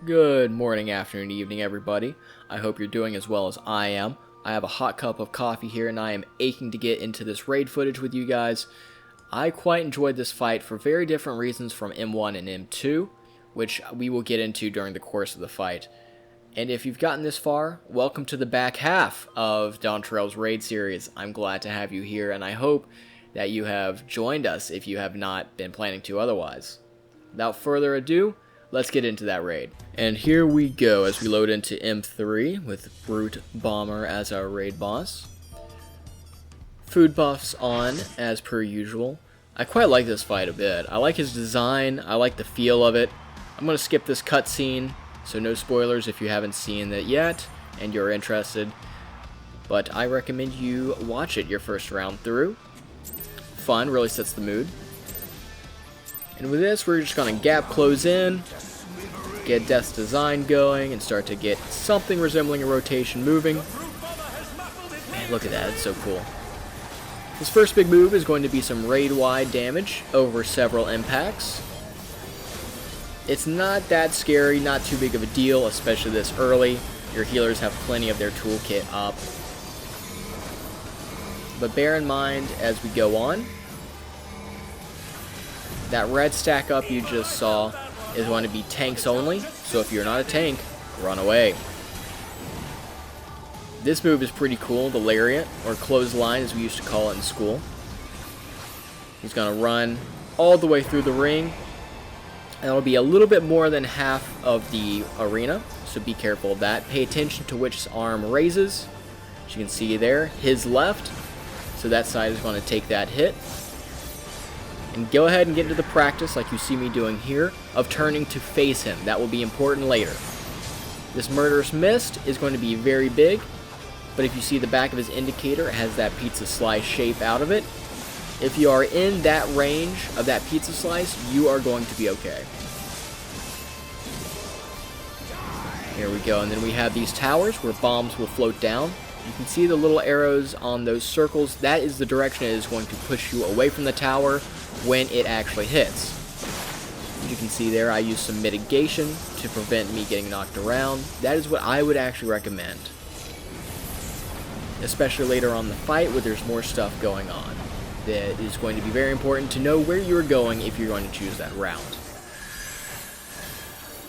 Good morning, afternoon, evening, everybody. I hope you're doing as well as I am. I have a hot cup of coffee here, and I am aching to get into this raid footage with you guys. I quite enjoyed this fight for very different reasons from M1 and M2, which we will get into during the course of the fight. And if you've gotten this far, welcome to the back half of Dawntrail's raid series. I'm glad to have you here, and I hope that you have joined us if you have not been planning to otherwise. Without further ado, let's get into that raid. And here we go as we load into M3 with Brute Bomber as our raid boss. Food buffs on as per usual. I quite like this fight a bit. I like his design, I like the feel of it. I'm going to skip this cutscene, so no spoilers if you haven't seen it yet and you're interested. But I recommend you watch it your first round through. Fun, really sets the mood. And with this, we're just going to gap close in, get Death's design going, and start to get something resembling a rotation moving. Man, look at that, it's so cool. This first big move is going to be some raid-wide damage over several impacts. It's not that scary, not too big of a deal, especially this early. Your healers have plenty of their toolkit up. But bear in mind as we go on, that red stack up you just saw is going to be tanks only, so if you're not a tank, run away. This move is pretty cool, the lariat, or clothesline as we used to call it in school. He's going to run all the way through the ring, and it'll be a little bit more than half of the arena, so be careful of that. Pay attention to which arm raises. As you can see there, his left, so that side is going to take that hit. And go ahead and get into the practice, like you see me doing here, of turning to face him. That will be important later. This Murderous Mist is going to be very big, but if you see the back of his indicator, it has that pizza slice shape out of it. If you are in that range of that pizza slice, you are going to be okay. Here we go, and then we have these towers where bombs will float down. You can see the little arrows on those circles. That is the direction it is going to push you away from the tower when it actually hits. As you can see there, I use some mitigation to prevent me getting knocked around. That is what I would actually recommend, especially later on in the fight where there's more stuff going on. That is going to be very important to know where you're going if you're going to choose that route.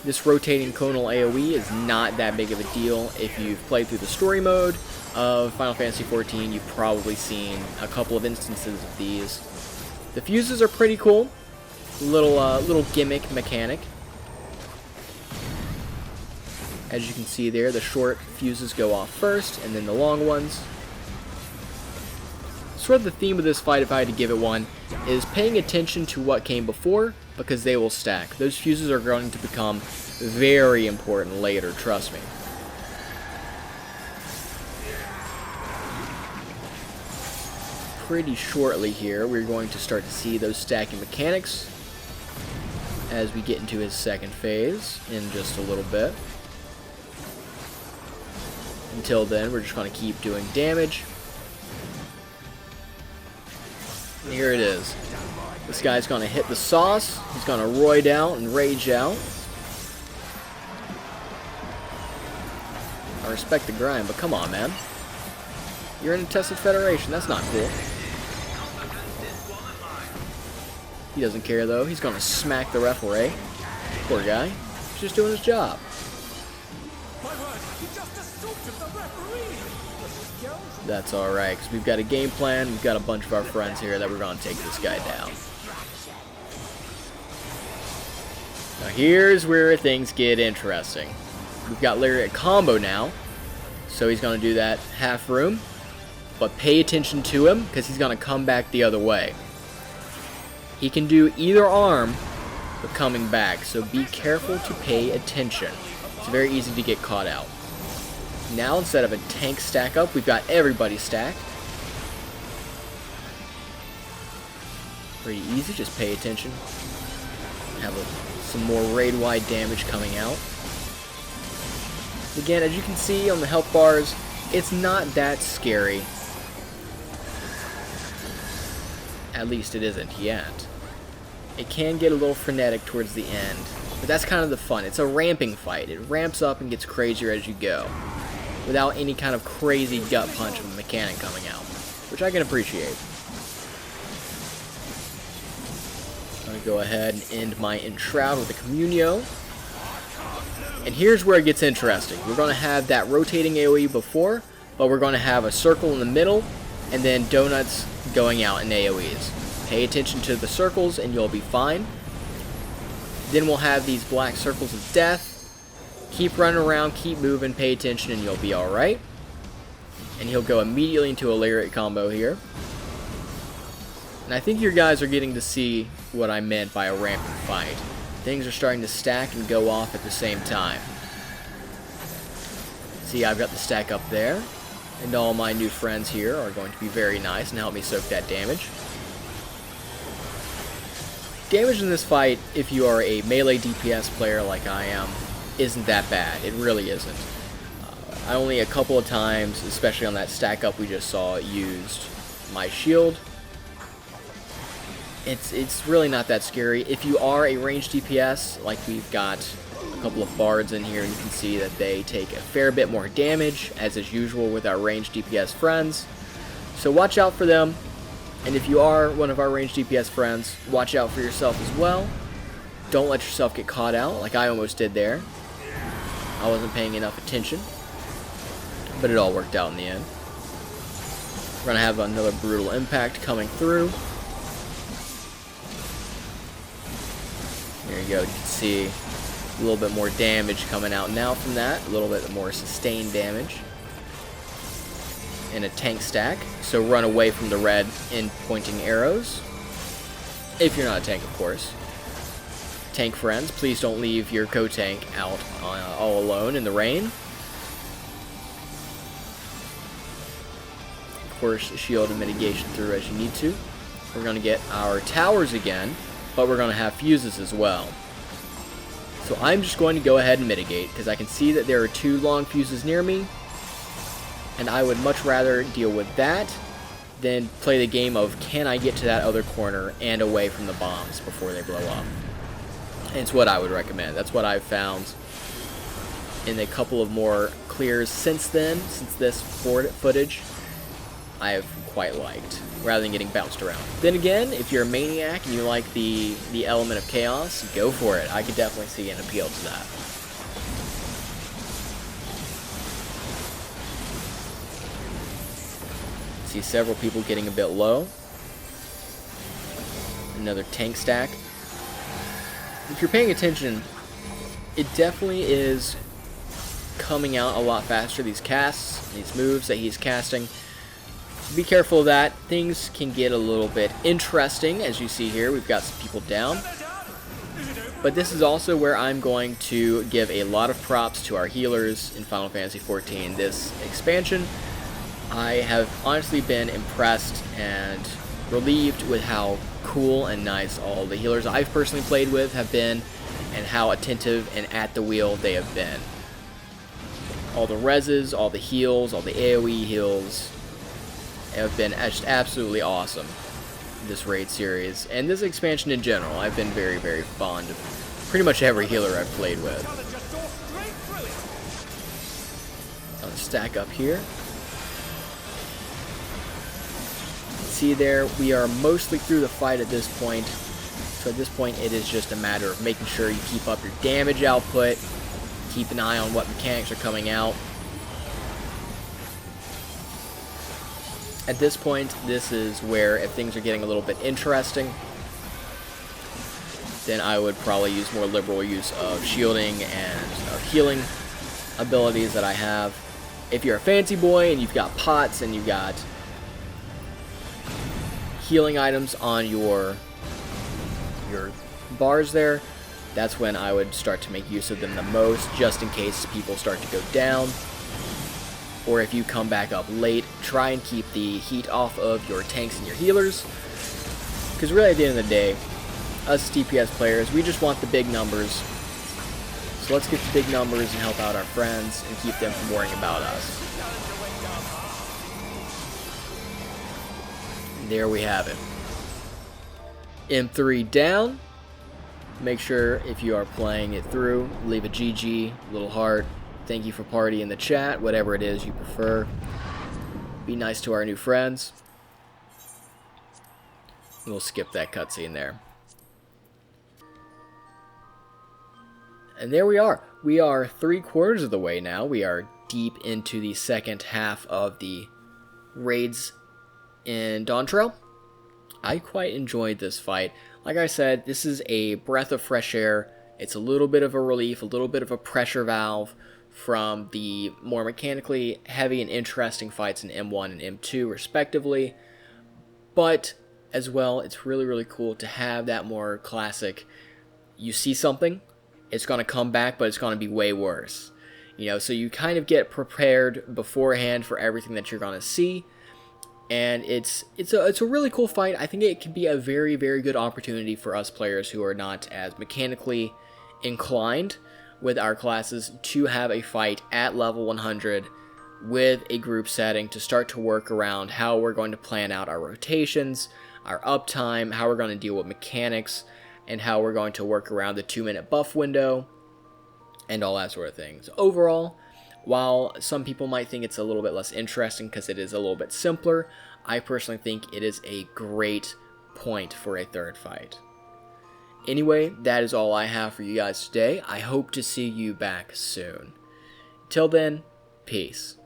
This rotating conal AoE is not that big of a deal. If you've played through the story mode of Final Fantasy XIV, you've probably seen a couple of instances of these. The fuses are pretty cool. Little gimmick mechanic. As you can see there, the short fuses go off first, and then the long ones. Sort of the theme of this fight, if I had to give it one, is paying attention to what came before, because they will stack. Those fuses are going to become very important later, trust me. Pretty shortly here, we're going to start to see those stacking mechanics as we get into his second phase in just a little bit. Until then, we're just going to keep doing damage. And here it is. This guy's going to hit the sauce. He's going to roid out and rage out. I respect the grind, but come on, man. You're in a tested federation. That's not cool. He doesn't care, though. He's going to smack the referee. Poor guy. He's just doing his job. That's alright, because we've got a game plan. We've got a bunch of our friends here that we're going to take this guy down. Now here's where things get interesting. We've got Lariat combo now, so he's going to do that half room. But pay attention to him, because he's going to come back the other way. He can do either arm, but coming back, so be careful to pay attention. It's very easy to get caught out. Now, instead of a tank stack up, we've got everybody stacked. Pretty easy, just pay attention. Have some more raid-wide damage coming out. Again, as you can see on the health bars, it's not that scary. At least it isn't yet. It can get a little frenetic towards the end. But that's kind of the fun. It's a ramping fight. It ramps up and gets crazier as you go, without any kind of crazy gut punch of a mechanic coming out, which I can appreciate. I'm going to go ahead and end my Enshroud with a Communio. And here's where it gets interesting. We're going to have that rotating AoE before, but we're going to have a circle in the middle, and then donuts going out in AoEs. Pay attention to the circles and you'll be fine. Then we'll have these black circles of death. Keep running around, keep moving, pay attention, and you'll be alright. And he'll go immediately into a Lariat combo here. And I think you guys are getting to see what I meant by a rampant fight. Things are starting to stack and go off at the same time. See, I've got the stack up there. And all my new friends here are going to be very nice and help me soak that damage. Damage in this fight, if you are a melee DPS player like I am, isn't that bad. It really isn't. I only a couple of times, especially on that stack up we just saw, used my shield. It's really not that scary. If you are a ranged DPS, like we've got a couple of bards in here, you can see that they take a fair bit more damage, as is usual with our ranged DPS friends. So watch out for them. And if you are one of our ranged DPS friends, watch out for yourself as well. Don't let yourself get caught out, like I almost did there. I wasn't paying enough attention, but it all worked out in the end. We're going to have another brutal impact coming through. There you go, you can see a little bit more damage coming out now from that, a little bit more sustained damage. And a tank stack, so run away from the red in pointing arrows. If you're not a tank, of course. Tank friends, please don't leave your co-tank out all alone in the rain. Of course, shield and mitigation through as you need to. We're going to get our towers again, but we're going to have fuses as well. So I'm just going to go ahead and mitigate, because I can see that there are 2 long fuses near me. And I would much rather deal with that than play the game of, can I get to that other corner and away from the bombs before they blow up. And it's what I would recommend. That's what I've found in a couple of more clears since then, since this footage, I have quite liked, rather than getting bounced around. Then again, if you're a maniac and you like the element of chaos, go for it. I could definitely see an appeal to that. See several people getting a bit low. Another tank stack. If you're paying attention, it definitely is coming out a lot faster, these casts, these moves that he's casting. Be careful of that. Things can get a little bit interesting. As you see here, we've got some people down. But this is also where I'm going to give a lot of props to our healers in Final Fantasy XIV. This expansion, I have honestly been impressed and relieved with how cool and nice all the healers I've personally played with have been, and how attentive and at the wheel they have been. All the reses, all the heals, all the AoE heals have been just absolutely awesome. This raid series, and this expansion in general, I've been very, very fond of pretty much every healer I've played with. I'll stack up here. See there, we are mostly through the fight at this point. So at this point, it is just a matter of making sure you keep up your damage output, keep an eye on what mechanics are coming out. At this point, this is where, if things are getting a little bit interesting, then I would probably use more liberal use of shielding and healing abilities that I have. If you're a fancy boy and you've got pots and you've got healing items on your bars there, that's when I would start to make use of them the most, just in case people start to go down. Or if you come back up late, try and keep the heat off of your tanks and your healers, because really at the end of the day, us DPS players, we just want the big numbers. So let's get the big numbers and help out our friends and keep them from worrying about us. And there we have it. M3 down. Make sure if you are playing it through, leave a GG, little heart, thank you for party in the chat, whatever it is you prefer. Be nice to our new friends. We'll skip that cutscene there. And there we are. We are 3/4 of the way now. We are deep into the second half of the raids in Dawntrail. I quite enjoyed this fight. Like I said, this is a breath of fresh air. It's a little bit of a relief, a little bit of a pressure valve from the more mechanically heavy and interesting fights in M1 and M2 respectively. But as well, it's really, really cool to have that more classic, you see something, it's going to come back, but it's going to be way worse. You know, so you kind of get prepared beforehand for everything that you're going to see. And it's a really cool fight. I think it can be a very, very good opportunity for us players who are not as mechanically inclined with our classes to have a fight at level 100 with a group setting to start to work around how we're going to plan out our rotations, our uptime, how we're going to deal with mechanics, and how we're going to work around the 2-minute buff window, and all that sort of things. Overall, while some people might think it's a little bit less interesting because it is a little bit simpler, I personally think it is a great point for a third fight. Anyway, that is all I have for you guys today. I hope to see you back soon. Till then, peace.